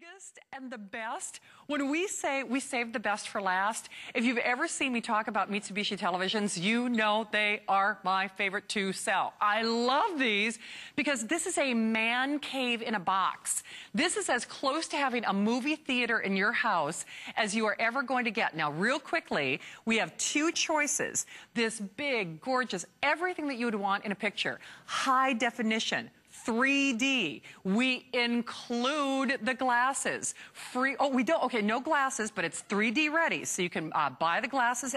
biggest and the best. When we say we saved the best for last, if you've ever seen me talk about Mitsubishi televisions, you know they are my favorite to sell. I love these because this is a man cave in a box. This is as close to having a movie theater in your house as you are ever going to get. Now, real quickly, we have two choices. This big, gorgeous, everything that you would want in a picture. High definition. 3D. We include the glasses. Free. Oh, we don't. Okay, no glasses, but it's 3D ready. So you can buy the glasses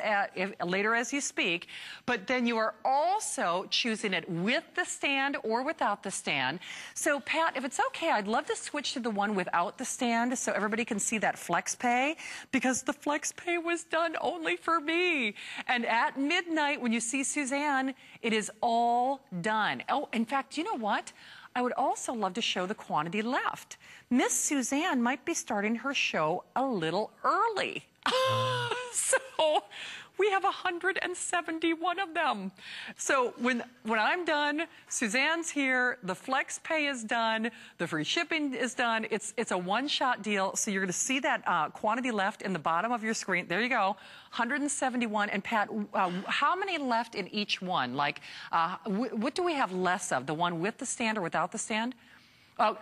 later as you speak. But then you are also choosing it with the stand or without the stand. So, Pat, if it's okay, I'd love to switch to the one without the stand so everybody can see that flex pay, because the flex pay was done only for me. And at midnight, when you see Suzanne, it is all done. Oh, in fact, you know what? I would also love to show the quantity left. Miss Suzanne might be starting her show a little early. So we have 171 of them. So when I'm done, Suzanne's here, the flex pay is done, the free shipping is done. It's a one-shot deal. So you're going to see that quantity left in the bottom of your screen. There you go, 171. And Pat, how many left in each one? Like, what do we have less of? The one with the stand or without the stand?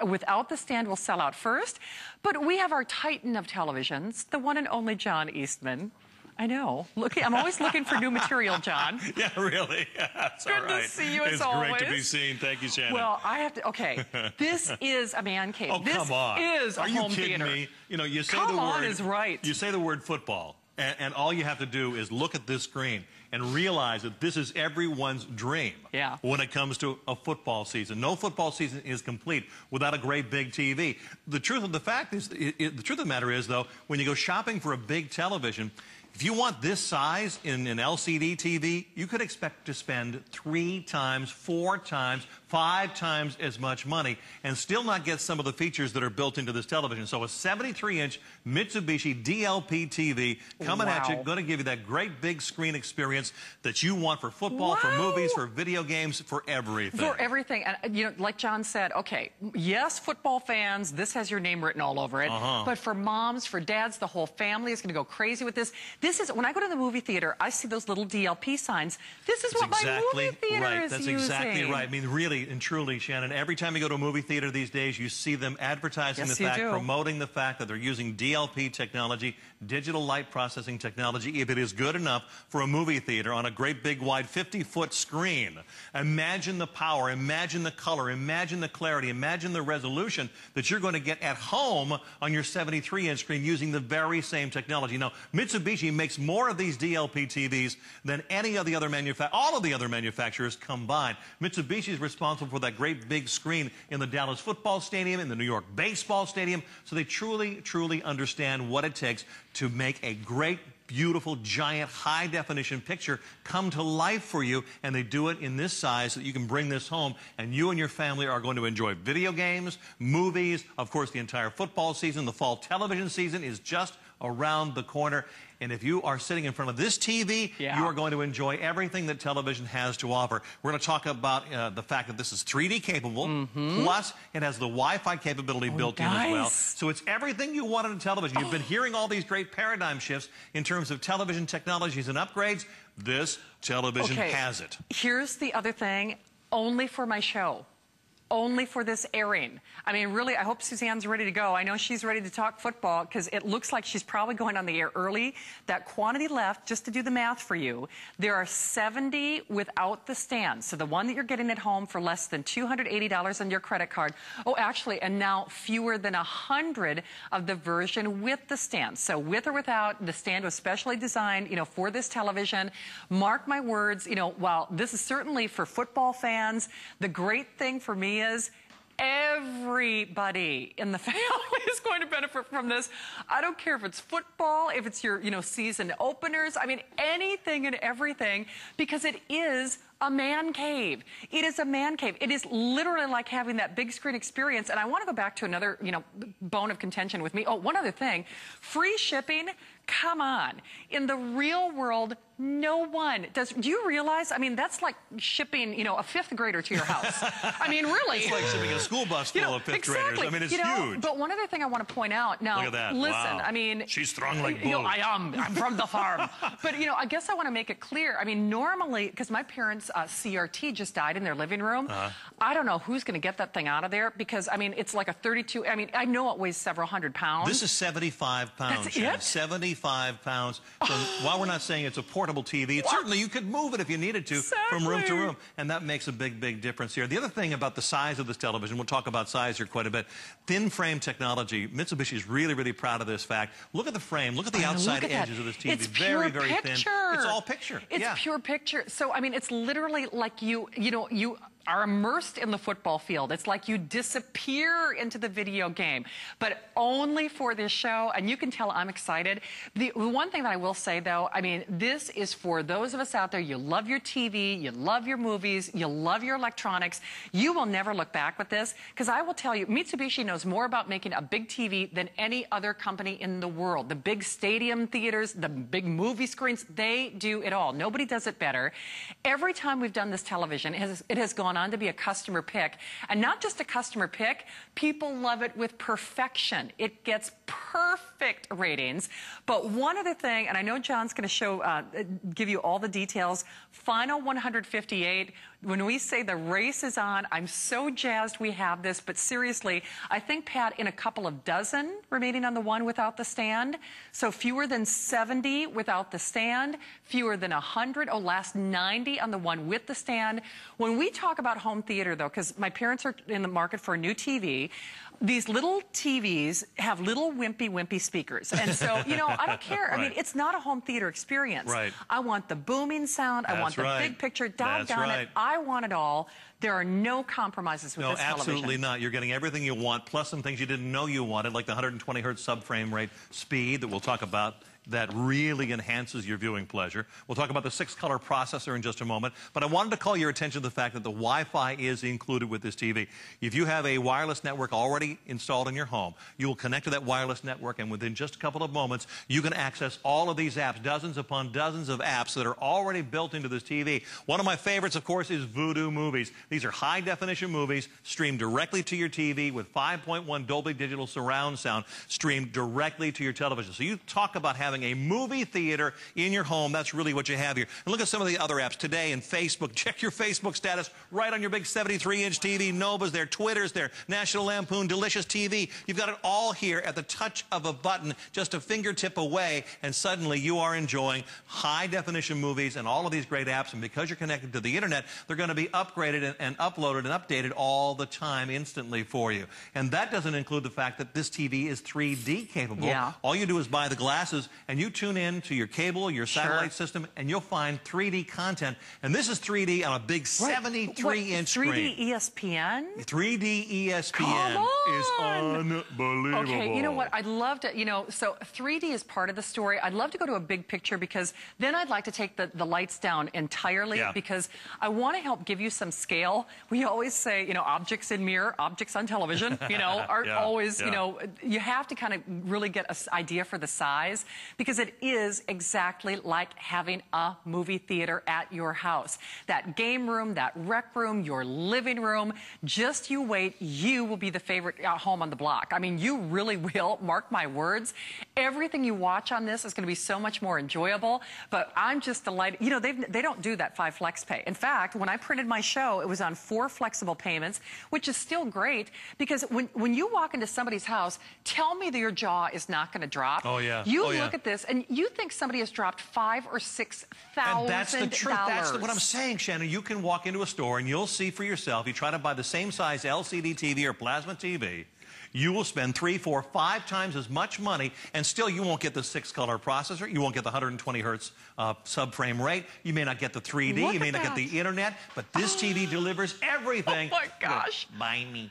Without the stand will sell out first. But we have our titan of televisions, the one and only John Eastman. I know. I'm always looking for new material, John. Yeah, really. That's Good all right. to see you as always. It's great to be seen. Thank you, Shannon. Well, I have to, okay, this is a man cave. Oh, come on. This is a home theater. Are you kidding me? You know, you say come the word. on is right. You say the word football, and all you have to do is look at this screen and realize that this is everyone's dream when it comes to a football season. No football season is complete without a great big TV. The truth of the fact is, the truth of the matter is, though, when you go shopping for a big television, if you want this size in an LCD TV, you could expect to spend 3 times, 4 times, 5 times as much money and still not get some of the features that are built into this television. So a 73-inch Mitsubishi DLP TV coming at you, going to give you that great big screen experience that you want for football, for movies, for video games, for everything. For everything. And, you know, like John said, okay, yes, football fans, this has your name written all over it. But for moms, for dads, the whole family is going to go crazy with this. This is, when I go to the movie theater, I see those little DLP signs. This is what my movie theater is using. That's exactly right. I mean, really and truly, Shannon, every time you go to a movie theater these days, you see them advertising the fact, promoting the fact that they're using DLP technology, digital light processing technology. If it is good enough for a movie theater on a great big wide 50-foot screen, imagine the power, imagine the color, imagine the clarity, imagine the resolution that you're going to get at home on your 73-inch screen using the very same technology. Now, Mitsubishi makes more of these DLP TVs than any of the other all of the other manufacturers combined. Mitsubishi is responsible for that great big screen in the Dallas football stadium, in the New York baseball stadium, so they truly, truly understand what it takes to make a great, beautiful, giant, high-definition picture come to life for you, and they do it in this size so that you can bring this home, and you and your family are going to enjoy video games, movies, of course, the entire football season. The fall television season is just around the corner. And if you are sitting in front of this TV, you are going to enjoy everything that television has to offer. We're going to talk about the fact that this is 3D capable, plus it has the Wi-Fi capability built in as well. So it's everything you want in a television. You've been hearing all these great paradigm shifts in terms of television technologies and upgrades. This television has it. Here's the other thing, only for my show. Only for this airing. I mean, really, I hope Suzanne's ready to go. I know she's ready to talk football because it looks like she's probably going on the air early. That quantity left, just to do the math for you, there are 70 without the stand. So the one that you're getting at home for less than $280 on your credit card. Oh, actually, and now fewer than 100 of the version with the stand. So with or without, the stand was specially designed, you know, for this television. Mark my words, you know, while this is certainly for football fans, the great thing for me is everybody in the family is going to benefit from this. I don't care if it's football, if it's your, you know, season openers. I mean, anything and everything, because it is a man cave. It is a man cave. It is literally like having that big screen experience. And I want to go back to another, bone of contention with me. Oh, one other thing. Free shipping. Come on. In the real world, no one does. Do you realize? I mean, that's like shipping, a fifth grader to your house. I mean, really. It's like shipping a school bus full of fifth graders. I mean, it's huge. But one other thing I want to point out. Now, look at that. Listen, wow. I mean. She's strong like bull. I am. I'm from the farm. But, I guess I want to make it clear. I mean, normally, because my parents' CRT just died in their living room. I don't know who's going to get that thing out of there because, I mean, it's like a 32. I mean, I know it weighs several hundred pounds. This is 75 pounds. That's it? 75 pounds. So while we're not saying it's a portable TV, certainly you could move it if you needed to from room to room. And that makes a big, big difference here. The other thing about the size of this television, we'll talk about size here quite a bit. Thin frame technology. Mitsubishi is really, really proud of this fact. Look at the frame. Look at the outside edges of this TV. It's very, pure very picture. thin. It's all picture. It's pure picture. So, I mean, it's literally like you are immersed in the football field. It's like you disappear into the video game, but only for this show. And you can tell I'm excited. The one thing that I will say, though, I mean, this is for those of us out there. You love your TV, you love your movies, you love your electronics. You will never look back with this because I will tell you, Mitsubishi knows more about making a big TV than any other company in the world. The big stadium theaters, the big movie screens, they do it all. Nobody does it better. Every time we've done this television, it has gone on to be a customer pick. And not just a customer pick, people love it with perfection. It gets perfect ratings. But one other thing, and I know John's going to give you all the details, final 158, when we say the race is on, I'm so jazzed we have this, but seriously, I think, Pat, in a couple of dozen remaining on the one without the stand, so fewer than 70 without the stand, fewer than 100, last 90 on the one with the stand. When we talk about home theater, though, because my parents are in the market for a new TV, these little TVs have little wimpy speakers. And so, I don't care. Right. I mean, it's not a home theater experience. Right. I want the booming sound. I want the big picture. Doggone it. I want it all. There are no compromises with this television. Absolutely not. You're getting everything you want, plus some things you didn't know you wanted, like the 120 hertz subframe rate speed that we'll talk about. That really enhances your viewing pleasure. We'll talk about the 6-color processor in just a moment, but I wanted to call your attention to the fact that the Wi-Fi is included with this TV. If you have a wireless network already installed in your home, you will connect to that wireless network, and within just a couple of moments, you can access all of these apps, dozens upon dozens of apps that are already built into this TV. One of my favorites, of course, is Vudu Movies. These are high-definition movies streamed directly to your TV with 5.1 Dolby Digital surround sound streamed directly to your television. So you talk about having a movie theater in your home. That's really what you have here. And look at some of the other apps today in Facebook. Check your Facebook status right on your big 73-inch TV. Nova's there, Twitter's there, National Lampoon, Delicious TV. You've got it all here at the touch of a button, just a fingertip away, and suddenly you are enjoying high-definition movies and all of these great apps. And because you're connected to the internet, they're going to be upgraded and uploaded and updated all the time instantly for you. And that doesn't include the fact that this TV is 3D capable. Yeah. All you do is buy the glasses and you tune in to your cable, your satellite system, and you'll find 3D content. And this is 3D on a big 73-inch screen. 3D ESPN? 3D ESPN is unbelievable. Okay, you know what? I'd love to, so 3D is part of the story. I'd love to go to a big picture because then I'd like to take the lights down entirely because I want to help give you some scale. We always say, objects in mirror, objects on television, are always, you have to kind of really get an idea for the size because it is exactly like having a movie theater at your house. That game room, that rec room, your living room, just you wait, you will be the favorite home on the block. I mean, you really will, mark my words. Everything you watch on this is going to be so much more enjoyable, but I'm just delighted. They don't do that 5 flex pay. In fact, when I printed my show, it was on 4 flexible payments, which is still great because when you walk into somebody's house, tell me that your jaw is not going to drop. Oh, yeah. You look at this and you think somebody has dropped $5,000 or $6,000. And that's the truth. That's what I'm saying, Shannon. You can walk into a store and you'll see for yourself. You try to buy the same size LCD TV or plasma TV. You will spend 3, 4, 5 times as much money, and still you won't get the 6-color processor. You won't get the 120 hertz subframe rate. You may not get the 3D. You may not get the internet. But this TV delivers everything. Oh, my gosh. Buy me.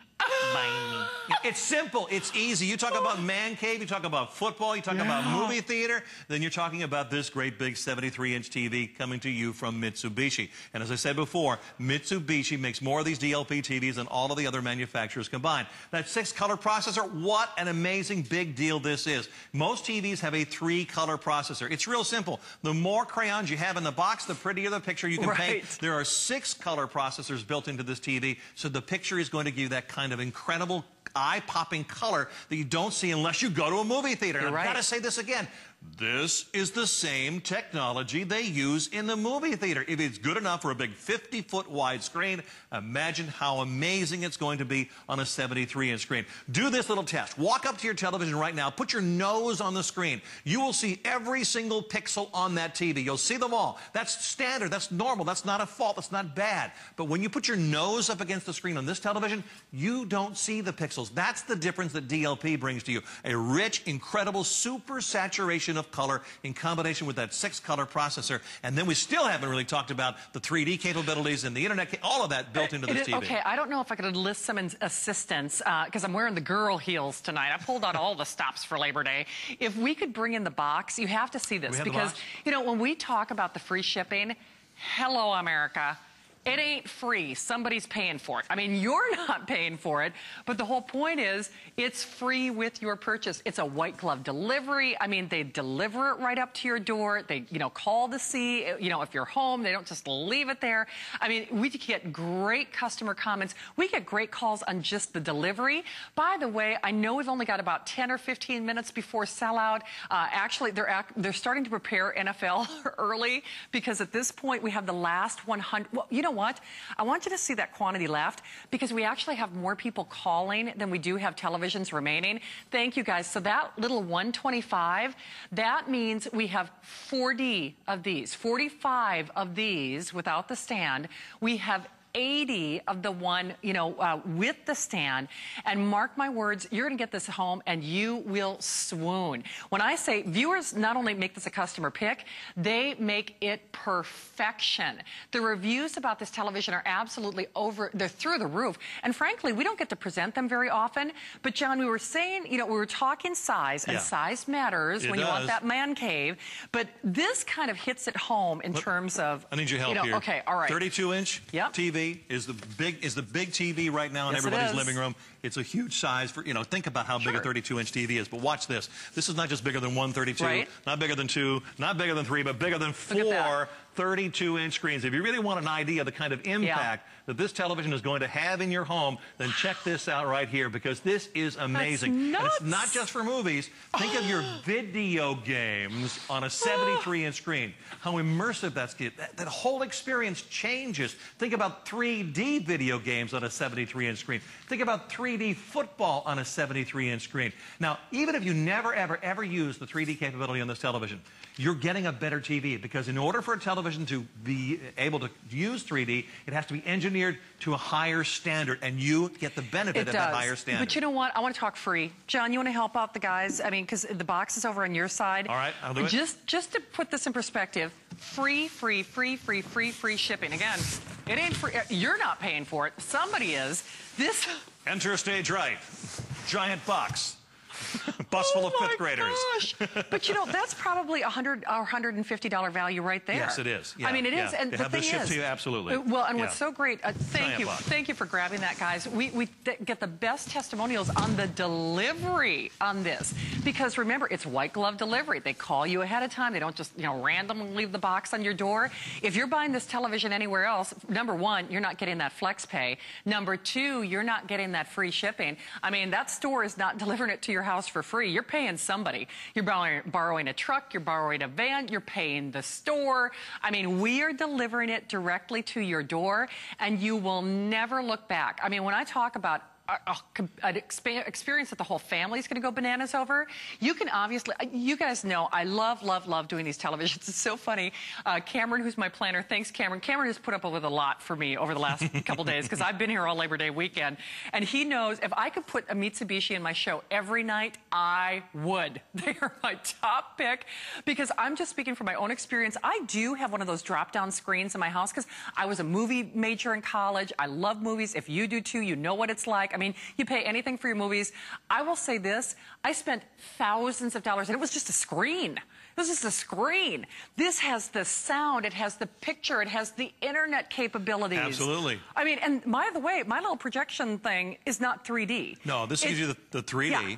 It's simple. It's easy. You talk about man cave, you talk about football, you talk about movie theater, then you're talking about this great big 73-inch TV coming to you from Mitsubishi. And as I said before, Mitsubishi makes more of these DLP TVs than all of the other manufacturers combined. That 6-color processor, what an amazing big deal this is. Most TVs have a 3-color processor. It's real simple. The more crayons you have in the box, the prettier the picture you can paint. There are 6-color processors built into this TV, so the picture is going to give you that kind of incredible eye-popping color that you don't see unless you go to a movie theater. And I've got to say this again. This is the same technology they use in the movie theater. If it's good enough for a big 50-foot wide screen, imagine how amazing it's going to be on a 73-inch screen. Do this little test. Walk up to your television right now. Put your nose on the screen. You will see every single pixel on that TV. You'll see them all. That's standard. That's normal. That's not a fault. That's not bad. But when you put your nose up against the screen on this television, you don't see the pixels. That's the difference that DLP brings to you. A rich, incredible, super saturation of color in combination with that 6-color processor. And then we still haven't really talked about the 3D capabilities and the internet, all of that built into this TV. Okay, I don't know if I could enlist some assistance because I'm wearing the girl heels tonight. I pulled out all the stops for Labor Day. If we could bring in the box, you have to see this because, you know, when we talk about the free shipping, hello, America. It ain't free. Somebody's paying for it. I mean, you're not paying for it, but the whole point is it's free with your purchase. It's a white glove delivery. I mean, they deliver it right up to your door. They, you know, call to see, you know, if you're home. They don't just leave it there. I mean, we get great customer comments. We get great calls on just the delivery. By the way, I know we've only got about 10 or 15 minutes before sellout. Actually, they're starting to prepare NFL early because at this point we have the last 100. Well, you know what? I want you to see that quantity left because we actually have more people calling than we do have televisions remaining. Thank you, guys. So that little 125, that means we have 40 of these, 45 of these without the stand. We have 80 of the one, you know, with the stand. And mark my words, you're going to get this home and you will swoon. When I say viewers not only make this a customer pick, they make it perfection. The reviews about this television are absolutely they're through the roof. And frankly, we don't get to present them very often. But John, we were saying, you know, we were talking size, and size matters when you want that man cave. But this kind of hits it home in terms of, I need your help here. Okay, all right. 32-inch TV. Is the big TV right now in everybody's living room. It's a huge size for, you know, think about how big a 32-inch TV is. But watch this. This is not just bigger than 132, not bigger than 2, not bigger than 3, but bigger than 4 32-inch screens. If you really want an idea of the kind of impact that this television is going to have in your home, then check this out right here because this is amazing. And it's not just for movies. Think of your video games on a 73-inch screen. How immersive that's that whole experience changes. Think about 3D video games on a 73-inch screen. Think about 3D football on a 73-inch screen. Now, even if you never, ever use the 3D capability on this television, you're getting a better TV because in order for a television to be able to use 3D, it has to be engineered to a higher standard, and you get the benefit of that higher standard. But you know what? I want to talk free. John, you want to help out the guys? I mean, because the box is over on your side. All right, I'll do it. Just to put this in perspective, free shipping. Again, it ain't free. You're not paying for it. Somebody is. This. Enter stage right. Giant box. Bus full of fifth graders. Gosh. But you know, that's probably $100 or $150 value right there. Yes, it is. I mean, it is. And they the have thing this shipped to you, absolutely. Well, and what's so great, thank you for grabbing that, guys. We get the best testimonials on the delivery on this because remember, it's white glove delivery. They call you ahead of time. They don't just, you know, randomly leave the box on your door. If you're buying this television anywhere else, number one, you're not getting that flex pay. Number two, you're not getting that free shipping. I mean, that store is not delivering it to your house for free. You're paying somebody. You're borrowing a truck, you're borrowing a van, you're paying the store. I mean, we are delivering it directly to your door, and you will never look back. I mean, when I talk about an experience that the whole family is going to go bananas over. You can obviously, you guys know, I love doing these televisions. It's so funny. Cameron, who's my planner, thanks, Cameron. Cameron has put up with a lot for me over the last couple days because I've been here all Labor Day weekend. And he knows if I could put a Mitsubishi in my show every night, I would. They are my top pick because I'm just speaking from my own experience. I do have one of those drop-down screens in my house because I was a movie major in college. I love movies. If you do too, you know what it's like. I mean, you pay anything for your movies. I will say this, I spent thousands of dollars, and it was just a screen. This is a screen. This has the sound, it has the picture, it has the internet capabilities. Absolutely. I mean, and by the way, my little projection thing is not 3D. No, this gives you the 3D. Yeah.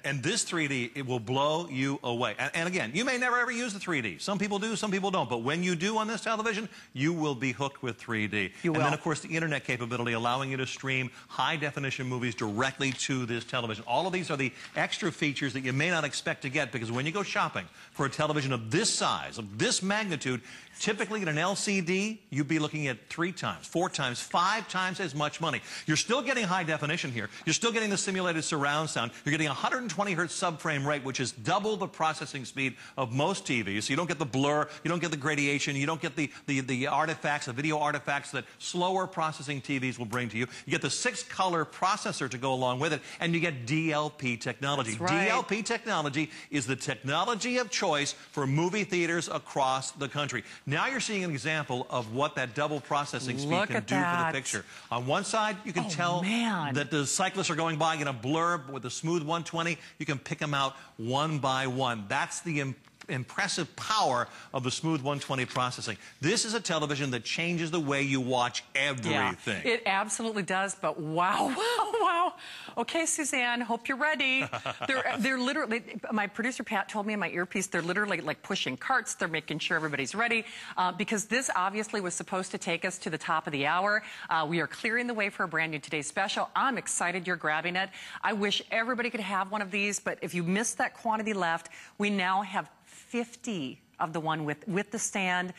And this 3D, it will blow you away. And again, you may never ever use the 3D. Some people do, some people don't. But when you do on this television, you will be hooked with 3D. You will. And then, of course, the internet capability, allowing you to stream high-definition movies directly to this television. All of these are the extra features that you may not expect to get, because when you go shopping for a television of this size, of this magnitude, typically in an LCD, you'd be looking at 3 times, 4 times, 5 times as much money. You're still getting high definition here. You're still getting the simulated surround sound. You're getting 120 hertz subframe rate, which is double the processing speed of most TVs. So you don't get the blur, you don't get the gradation, you don't get the artifacts, the video artifacts that slower processing TVs will bring to you. You get the 6-color processor to go along with it, and you get DLP technology. That's right. DLP technology is the technology of choice for movie theaters across the country. Now you're seeing an example of what that double processing speed can do for the picture. On one side, you can tell that the cyclists are going by in a blur. With the smooth 120, you can pick them out one by one. That's the impressive power of the smooth 120 processing. This is a television that changes the way you watch everything. Yeah, it absolutely does, but wow, wow, wow. Okay, Suzanne, hope you're ready. They're literally, my producer Pat told me in my earpiece, they're literally like pushing carts. They're making sure everybody's ready, because this obviously was supposed to take us to the top of the hour. We are clearing the way for a brand new Today's Special. I'm excited you're grabbing it. I wish everybody could have one of these, but if you missed that quantity left, we now have 50 of the one with the stand,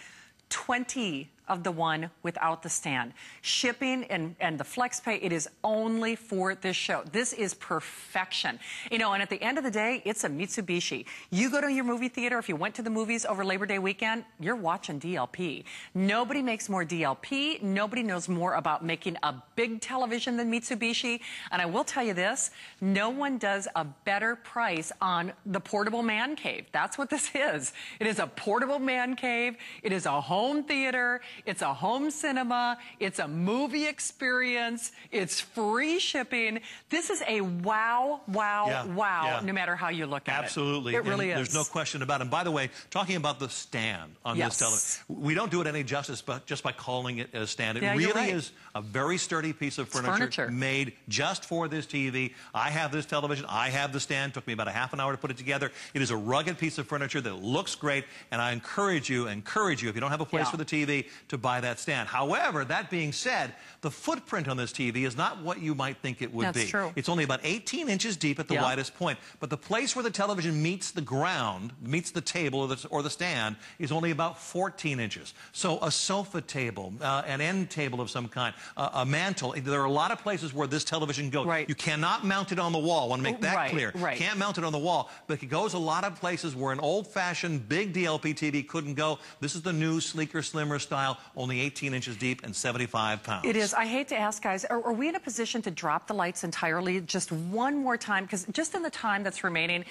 20 of the one without the stand. Shipping and the flex pay, it is only for this show. This is perfection. You know, and at the end of the day, it's a Mitsubishi. You go to your movie theater, if you went to the movies over Labor Day weekend, you're watching DLP. Nobody makes more DLP. Nobody knows more about making a big television than Mitsubishi. And I will tell you this, no one does a better price on the portable man cave. That's what this is. It is a portable man cave. It is a home theater. It's a home cinema. It's a movie experience. It's free shipping. This is a wow, wow, wow, no matter how you look at it. Absolutely. It really is. There's no question about it. And by the way, talking about the stand on this television, we don't do it any justice just by calling it a stand. It really is a very sturdy piece of furniture made just for this TV. I have this television. I have the stand. It took me about a half an hour to put it together. It is a rugged piece of furniture that looks great, and I encourage you, if you don't have a place for the TV, to buy that stand. However, that being said, the footprint on this TV is not what you might think it would be. That's true. It's only about 18 inches deep at the widest point, but the place where the television meets the ground, meets the table or the stand, is only about 14 inches. So a sofa table, an end table of some kind, a mantle, there are a lot of places where this television goes. You cannot mount it on the wall. I want to make that clear. Can't mount it on the wall, but it goes a lot of places where an old-fashioned big DLP TV couldn't go. This is the new, sleeker, slimmer style, only 18 inches deep and 75 pounds. It is. I hate to ask, guys, are we in a position to drop the lights entirely just one more time? Because just in the time that's remaining,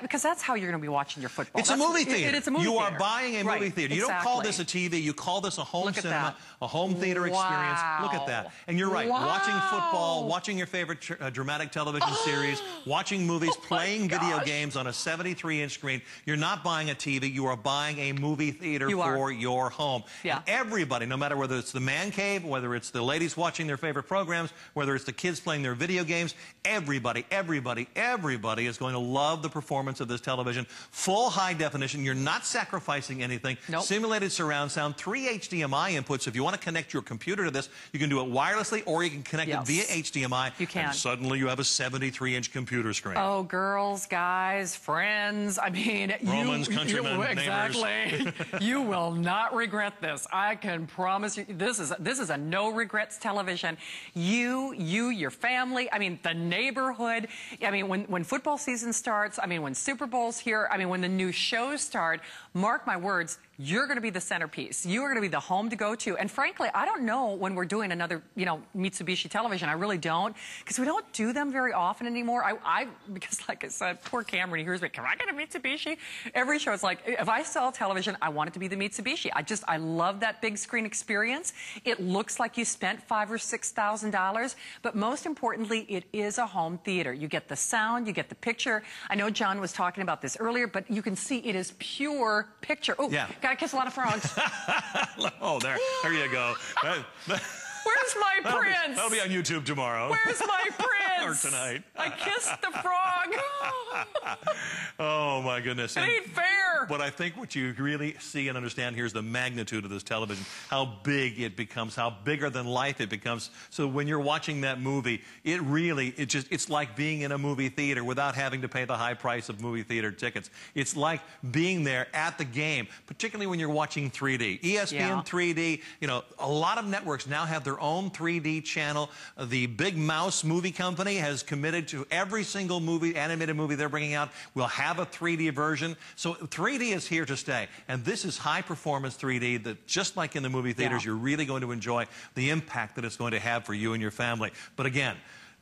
because that's how you're going to be watching your football. It's a movie theater. It's a movie theater. You are buying a movie theater. You don't call this a TV. You call this a home cinema, a home theater experience. Look at that. And you're right. Watching football, watching your favorite dramatic television series, watching movies, playing video games on a 73-inch screen. You're not buying a TV. You are buying a movie theater for your home. And everybody, no matter whether it's the man cave, whether it's the ladies watching their favorite programs, whether it's the kids playing their video games, everybody is going to love the performance of this television. Full high definition. You're not sacrificing anything. Simulated surround sound, 3 HDMI inputs. If you want to connect your computer to this, you can do it wirelessly, or you can connect it via HDMI. You can. And suddenly you have a 73-inch computer screen. Oh, girls, guys, friends, I mean, Romans, countrymen, neighbors. You will not regret this. I can promise you, this is a no regrets television. Your family, I mean, the neighborhood. I mean, when football season starts, I mean, when Super Bowl's here, I mean, when the new shows start, mark my words, you're going to be the centerpiece. You are going to be the home to go to. And frankly, I don't know when we're doing another, Mitsubishi television. I really don't, because we don't do them very often anymore. Because like I said, poor Cameron, he hears me, can I get a Mitsubishi? Every show, it's like, if I sell television, I want it to be the Mitsubishi. I love that big screen experience. It looks like you spent $5,000 or $6,000, but most importantly, it is a home theater. You get the sound, you get the picture. I know John was talking about this earlier, but you can see it is pure picture. Oh, yeah. Gotta kiss a lot of frogs. Oh, there you go. Where's my prince? That'll be on YouTube tomorrow. Where's my prince? Or tonight. I kissed the frog. Oh, my goodness. It ain't fair. But I think what you really see and understand here is the magnitude of this television, how big it becomes, how bigger than life it becomes. So when you're watching that movie, it's like being in a movie theater without having to pay the high price of movie theater tickets. It's like being there at the game, particularly when you're watching 3D. ESPN 3D, a lot of networks now have their own 3D channel. The Big Mouse movie company has committed to every single animated movie they're bringing out will have a 3D version. So 3D is here to stay. And this is high-performance 3D that, just like in the movie theaters, you're really going to enjoy the impact that it's going to have for you and your family. But again,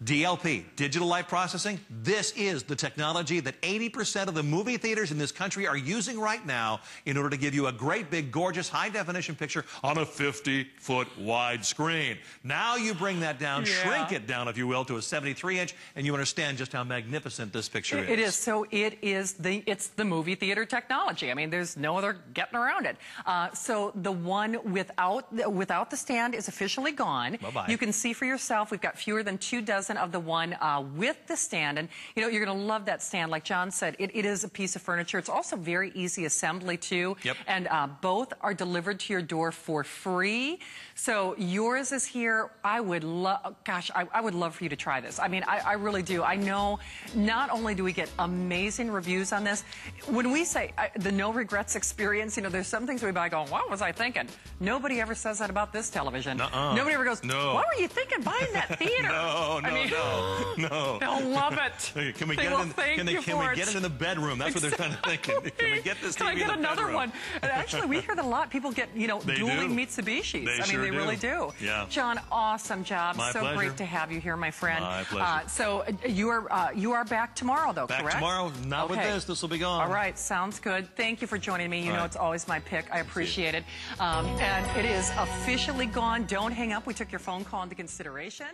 DLP, digital light processing, this is the technology that 80% of the movie theaters in this country are using right now in order to give you a great, big, gorgeous, high-definition picture on a 50-foot wide screen. Now you bring that down, shrink it down, if you will, to a 73-inch, and you understand just how magnificent this picture is. It is. So it's the movie theater technology. I mean, there's no other getting around it. So the one without the stand is officially gone. Bye-bye. You can see for yourself, we've got fewer than 2 dozen of the one with the stand. And, you're going to love that stand. Like John said, it is a piece of furniture. It's also very easy assembly, too. Yep. And both are delivered to your door for free. So yours is here. I would love, gosh, I would love for you to try this. I mean, I really do. I know not only do we get amazing reviews on this, when we say the no regrets experience, there's some things we buy going, what was I thinking? Nobody ever says that about this television. Nobody ever goes, what were you thinking buying that theater? No. They'll love it. Can we get it in the bedroom? That's what they're kind of thinking. Can we get this TV in the bedroom? Can I get another one? And actually, we hear that a lot. People get, dueling Mitsubishis. They really do. Yeah. John, awesome job. My pleasure. Great to have you here, my friend. My pleasure. So you are back tomorrow, though, correct? Back tomorrow. Not with this. This will be gone. All right. Sounds good. Thank you for joining me. You know it's always my pick. I appreciate it. And it is officially gone. Don't hang up. We took your phone call into consideration.